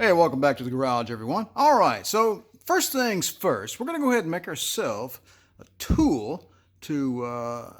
Hey, welcome back to the garage, everyone. All right, so first things first, we're going to go ahead and make ourselves a tool to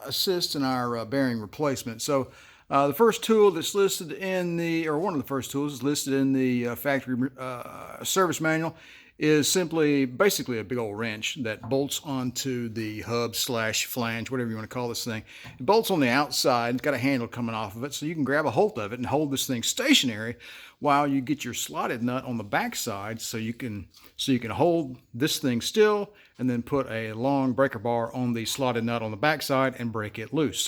assist in our bearing replacement. So the first tool that's listed in the, or one of the first tools is listed in the factory service manual is basically a big old wrench that bolts onto the hub slash flange, whatever you want to call this thing. It bolts on the outside, it's got a handle coming off of it, so you can grab a hold of it and hold this thing stationary while you get your slotted nut on the back side, so you can hold this thing still and then put a long breaker bar on the slotted nut on the back side and break it loose.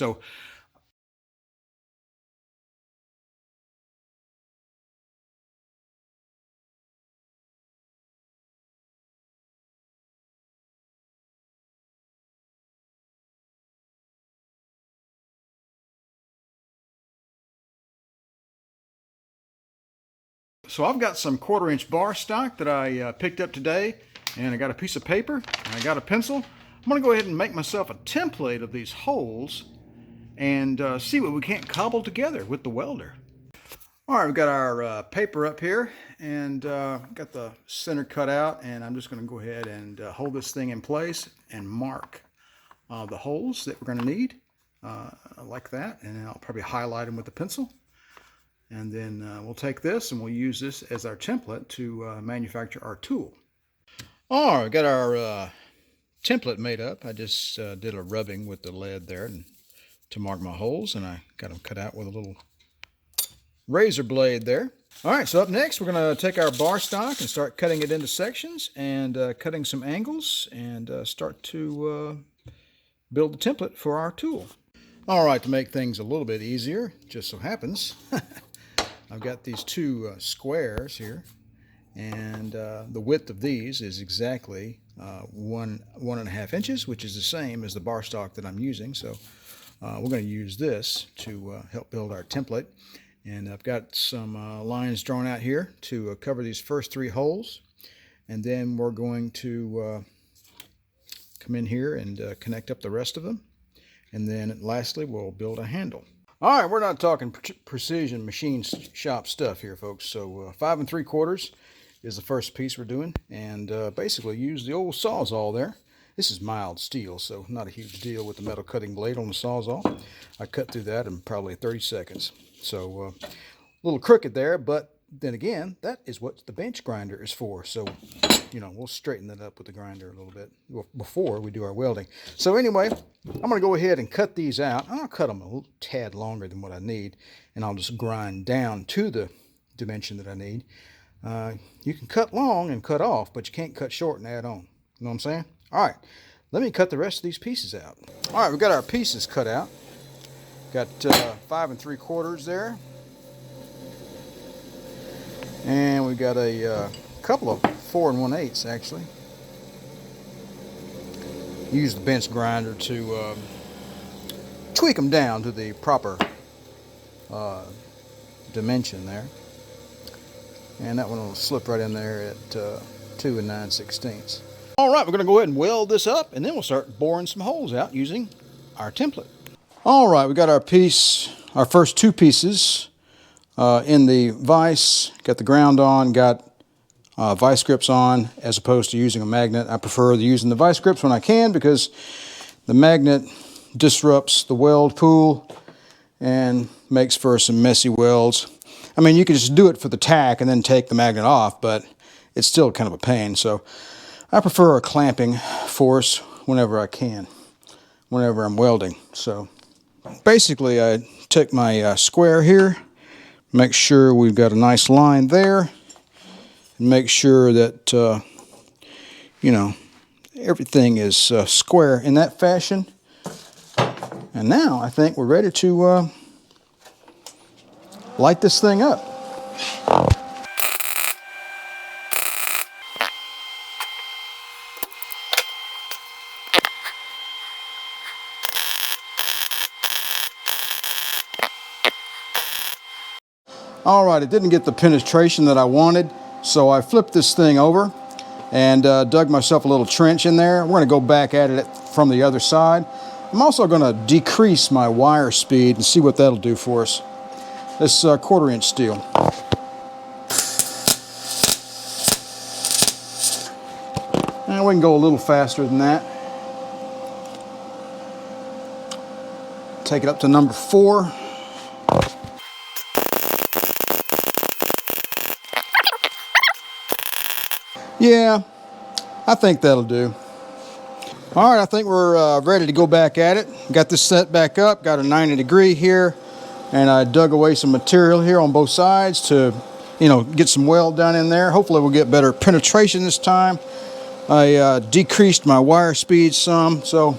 So I've got some 1/4-inch bar stock that I picked up today, and I got a piece of paper, and I got a pencil. I'm going to go ahead and make myself a template of these holes and see what we can't cobble together with the welder. All right, we've got our paper up here, and got the center cut out, and I'm just going to go ahead and hold this thing in place and mark the holes that we're going to need like that, and then I'll probably highlight them with a pencil. And then we'll take this and we'll use this as our template to manufacture our tool. All right, got our template made up. I just did a rubbing with the lead there to mark my holes, and I got them cut out with a little razor blade there. All right, so up next we're going to take our bar stock and start cutting it into sections and cutting some angles and start to build the template for our tool. All right, to make things a little bit easier, just so happens I've got these two squares here, and the width of these is exactly 1.5 inches, which is the same as the bar stock that I'm using. So we're going to use this to help build our template. And I've got some lines drawn out here to cover these first 3 holes, and then we're going to come in here and connect up the rest of them, and then lastly we'll build a handle. All right, we're not talking precision machine shop stuff here, folks. So 5 3/4 is the first piece we're doing, and basically use the old Sawzall there. This is mild steel, so not a huge deal with the metal cutting blade on the Sawzall. I cut through that in probably 30 seconds. So a little crooked there, but then again, that is what the bench grinder is for. So, you know, we'll straighten that up with the grinder a little bit before we do our welding. So anyway, I'm going to go ahead and cut these out. I'll cut them a little tad longer than what I need, and I'll just grind down to the dimension that I need. You can cut long and cut off, but you can't cut short and add on. You know what I'm saying? All right, let me cut the rest of these pieces out. All right, we've got our pieces cut out. Got 5 3/4 there. And we got a couple of 4 1/8 actually. Use the bench grinder to tweak them down to the proper dimension there. And that one will slip right in there at 2 9/16. All right, we're going to go ahead and weld this up, and then we'll start boring some holes out using our template. All right, we got our first 2 pieces in the vise. Got the ground on, got vice grips on, as opposed to using a magnet. I prefer using the vice grips when I can, because the magnet disrupts the weld pool and makes for some messy welds. I mean, you could just do it for the tack and then take the magnet off, but it's still kind of a pain. So I prefer a clamping force whenever I can, whenever I'm welding. So basically I took my square here, make sure we've got a nice line there, and make sure that you know, everything is square in that fashion. And now I think we're ready to light this thing up. All right, it didn't get the penetration that I wanted, so I flipped this thing over and dug myself a little trench in there. We're going to go back at it from the other side. I'm also going to decrease my wire speed and see what that'll do for us. This 1/4 inch steel. we can go a little faster than that. Take it up to number 4. Yeah, I think that'll do. All right, I think we're ready to go back at it. Got this set back up, got a 90 degree here, and I dug away some material here on both sides to, you know, get some weld down in there. Hopefully we'll get better penetration this time. I decreased my wire speed some, so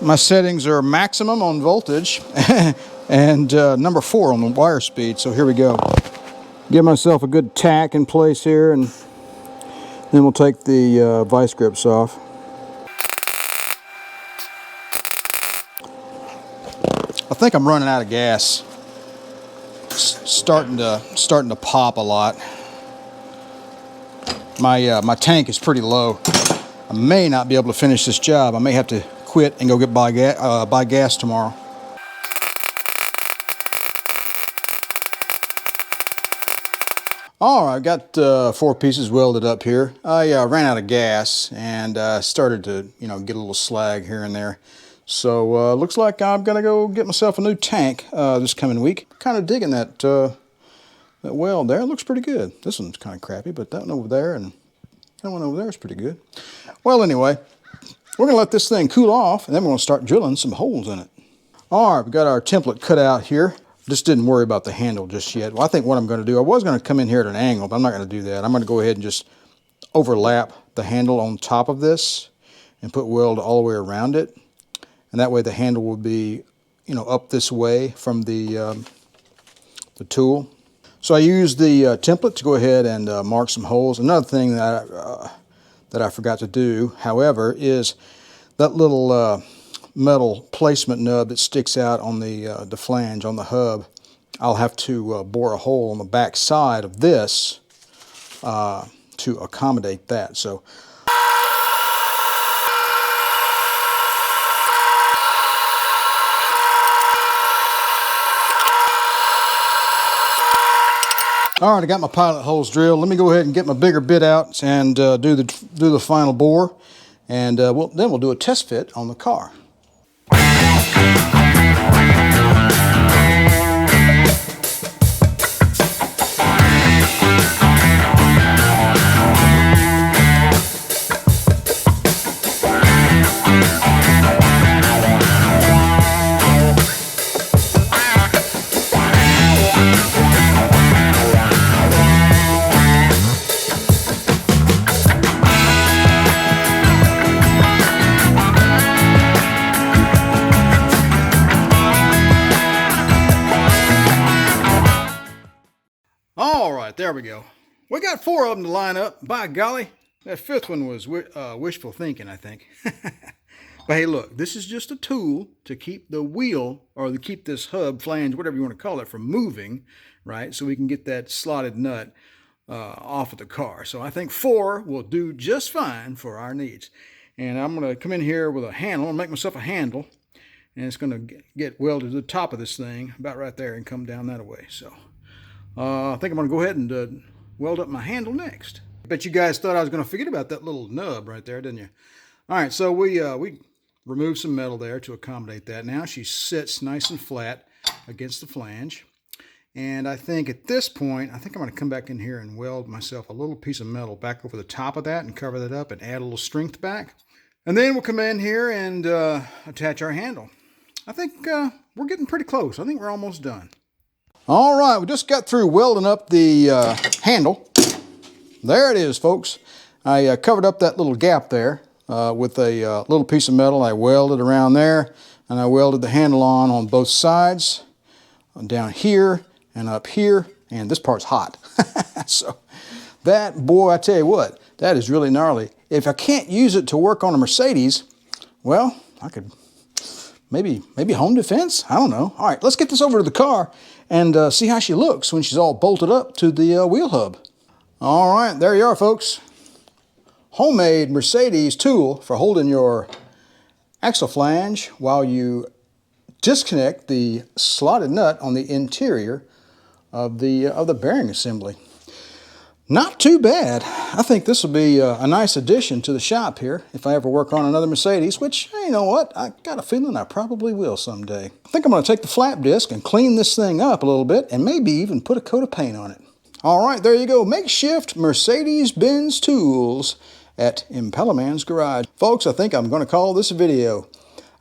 my settings are maximum on voltage and number 4 on the wire speed. So here we go. Give myself a good tack in place here, and then we'll take the vice grips off. I think I'm running out of gas. It's starting to pop a lot. My tank is pretty low. I may not be able to finish this job. I may have to quit and go buy gas tomorrow. All right, I've got 4 pieces welded up here. I ran out of gas and started to, you know, get a little slag here and there. So looks like I'm gonna go get myself a new tank this coming week. Kind of digging that that weld there. It looks pretty good. This one's kind of crappy, but that one over there and that one over there is pretty good. Well, anyway, we're gonna let this thing cool off, and then we're gonna start drilling some holes in it. All right, we've got our template cut out here. Just didn't worry about the handle just yet. Well, I think what I'm going to do, I was going to come in here at an angle, but I'm not going to do that. I'm going to go ahead and just overlap the handle on top of this and put weld all the way around it. And that way the handle will be, you know, up this way from the tool. So I used the template to go ahead and mark some holes. Another thing that I forgot to do, however, is that little metal placement nub that sticks out on the flange on the hub. I'll have to bore a hole on the back side of this to accommodate that. So all right, I got my pilot holes drilled. Let me go ahead and get my bigger bit out and do the final bore, and then we'll do a test fit on the car. All right, there we go. We got 4 of them to line up. By golly, that 5th one was wishful thinking, I think. But hey, look, this is just a tool to keep the wheel, or to keep this hub, flange, whatever you want to call it, from moving, right? So we can get that slotted nut off of the car. So I think 4 will do just fine for our needs. And I'm going to come in here with a handle. I'm going to make myself a handle. And it's going to get welded to the top of this thing, about right there, and come down that way. So I think I'm going to go ahead and weld up my handle next. I bet you guys thought I was going to forget about that little nub right there, didn't you? All right, so we removed some metal there to accommodate that. Now she sits nice and flat against the flange. And I think at this point, I think I'm going to come back in here and weld myself a little piece of metal back over the top of that and cover that up and add a little strength back. And then we'll come in here and attach our handle. I think we're getting pretty close. I think we're almost done. All right, we just got through welding up the handle. There it is, folks. I covered up that little gap there with a little piece of metal. I welded around there, and I welded the handle on both sides, down here and up here, and this part's hot. So that, boy, I tell you what, that is really gnarly. If I can't use it to work on a Mercedes, well, I could maybe home defense? I don't know. All right, let's get this over to the car and see how she looks when she's all bolted up to the wheel hub. All right, there you are, folks. Homemade Mercedes tool for holding your axle flange while you disconnect the slotted nut on the interior of the bearing assembly. Not too bad. I think this will be a nice addition to the shop here if I ever work on another Mercedes, which, you know what, I got a feeling I probably will someday. I think I'm going to take the flap disc and clean this thing up a little bit and maybe even put a coat of paint on it. All right, there you go. Makeshift Mercedes-Benz tools at Impellerman's Garage. Folks, I think I'm going to call this a video.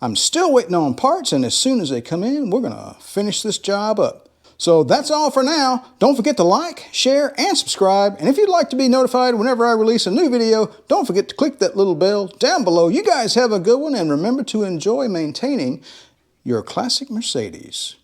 I'm still waiting on parts, and as soon as they come in, we're going to finish this job up. So that's all for now. Don't forget to like, share, and subscribe. And if you'd like to be notified whenever I release a new video, don't forget to click that little bell down below. You guys have a good one, and remember to enjoy maintaining your classic Mercedes.